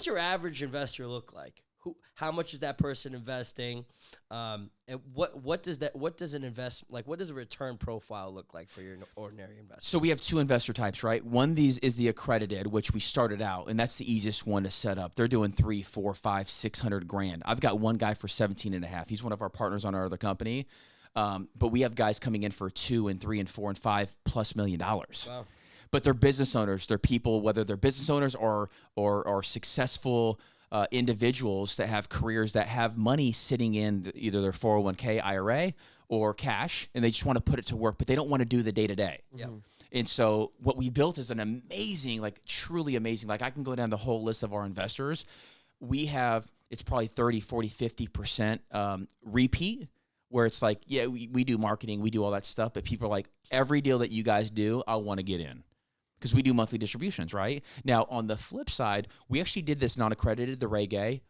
your average investor look like? How much is that person investing? And what does a return profile look like for your ordinary investor? So we have two investor types, right? One is the accredited, which we started out, and that's the easiest one to set up. They're doing 300, 400, 500, 600 grand. I've got one guy for 17.5. He's one of our partners on our other company. But we have guys coming in for $2 and $3 and $4 and $5+ million. Wow. But they're business owners. They're people, whether they're business owners or successful individuals that have careers that have money sitting in either their 401k IRA or cash, and they just want to put it to work, but they don't want to do the day-to-day. Yep. And so what we built is an amazing, like truly amazing, like I can go down the whole list of our investors. We have, it's probably 30, 40, 50% repeat, where it's like, yeah, we do marketing, we do all that stuff, but people are like, every deal that you guys do, I want to get in. Because we do monthly distributions, right? Now, on the flip side, we actually did this non-accredited, the Reggae.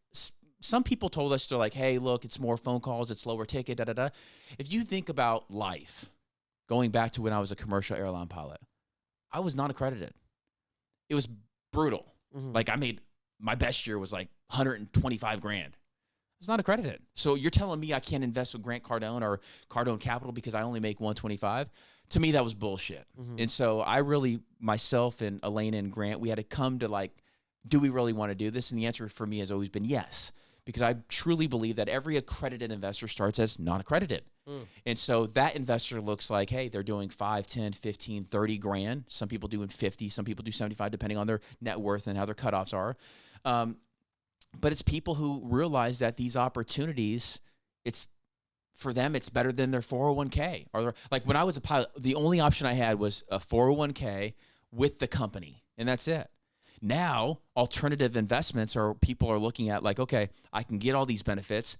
Some people told us, they're like, hey, look, it's more phone calls, it's lower ticket, da-da-da. If you think about life, going back to when I was a commercial airline pilot, I was non-accredited. It was brutal. Mm-hmm. Like, I made, my best year was like 125 grand. It's not accredited. So you're telling me I can't invest with Grant Cardone or Cardone Capital because I only make 125? To me, that was bullshit. Mm-hmm. And so I really, myself and Elena and Grant, we had to come to like, do we really want to do this? And the answer for me has always been yes, because I truly believe that every accredited investor starts as non-accredited. Mm. And so that investor looks like, hey, they're doing 5, 10, 15, 30 grand. Some people doing 50, some people do 75, depending on their net worth and how their cutoffs are. But it's people who realize that these opportunities, for them, it's better than their 401k. Or like when I was a pilot, the only option I had was a 401k with the company, and that's it. Now, alternative investments are people are looking at like, okay, I can get all these benefits.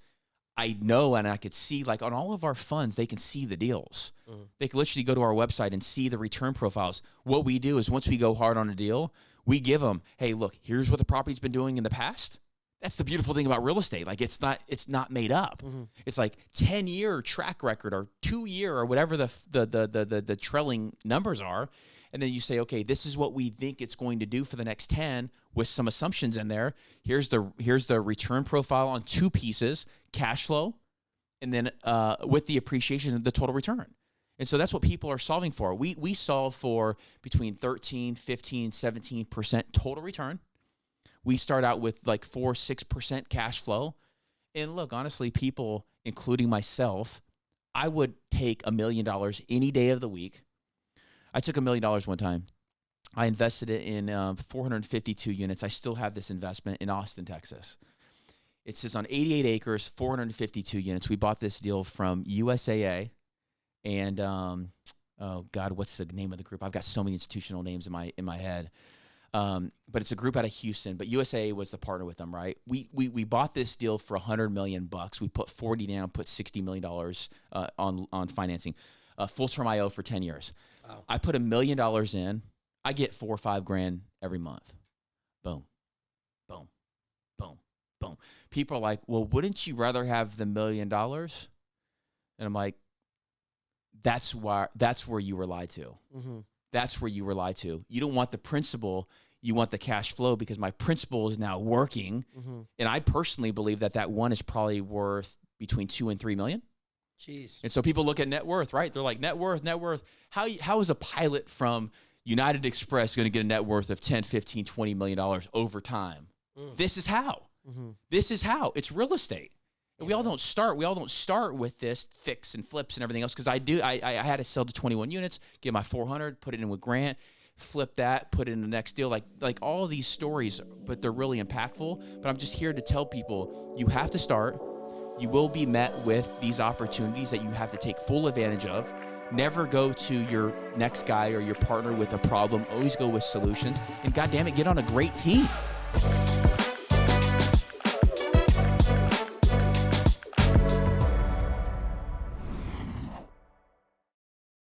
I know, and I could see, like on all of our funds, they can see the deals. Mm-hmm. They can literally go to our website and see the return profiles. What we do is once we go hard on a deal, we give them, hey, look, here's what the property's been doing in the past. That's the beautiful thing about real estate. Like it's not made up. Mm-hmm. It's like 10-year track record or 2-year or whatever the trailing numbers are. And then you say, okay, this is what we think it's going to do for the next 10 with some assumptions in there. Here's the return profile on 2 pieces, cash flow, and then with the appreciation of the total return. And so that's what people are solving for. We solve for between 13, 15, 17% total return. We start out with like 4-6% cash flow. And look, honestly, people, including myself, I would take $1 million any day of the week. I took $1 million one time. I invested it in 452 units. I still have this investment in Austin, Texas. It sits on 88 acres, 452 units. We bought this deal from USAA. And, oh, God, what's the name of the group? I've got so many institutional names in my head. But it's a group out of Houston, but USA was the partner with them, right? We bought this deal for $100 million. We put 40 down, put $60 million on financing, full-term IO for 10 years. Wow. I put $1 million in. I get 4 or 5 grand every month. Boom, boom, boom, boom. People are like, well, wouldn't you rather have the $1 million? And I'm like, that's where you were lied to. Mm-hmm. That's where you were lied to. You don't want the principal, you want the cash flow, because my principal is now working. Mm-hmm. And I personally believe that one is probably worth between 2 and 3 million. Jeez. And so people look at net worth, right? They're like, net worth. How is a pilot from United Express going to get a net worth of 10, 15, 20 million dollars over time? Mm. This is how. Mm-hmm. This is how. It's real estate. And we all don't start with this fix and flips and everything else, because I had to sell to 21 units, get my 400, put it in with Grant, flip that, put it in the next deal, like all of these stories, but they're really impactful. But I'm just here to tell people, you have to start. You will be met with these opportunities that you have to take full advantage of. Never go to your next guy or your partner with a problem. Always go with solutions. And goddamn it, get on a great team.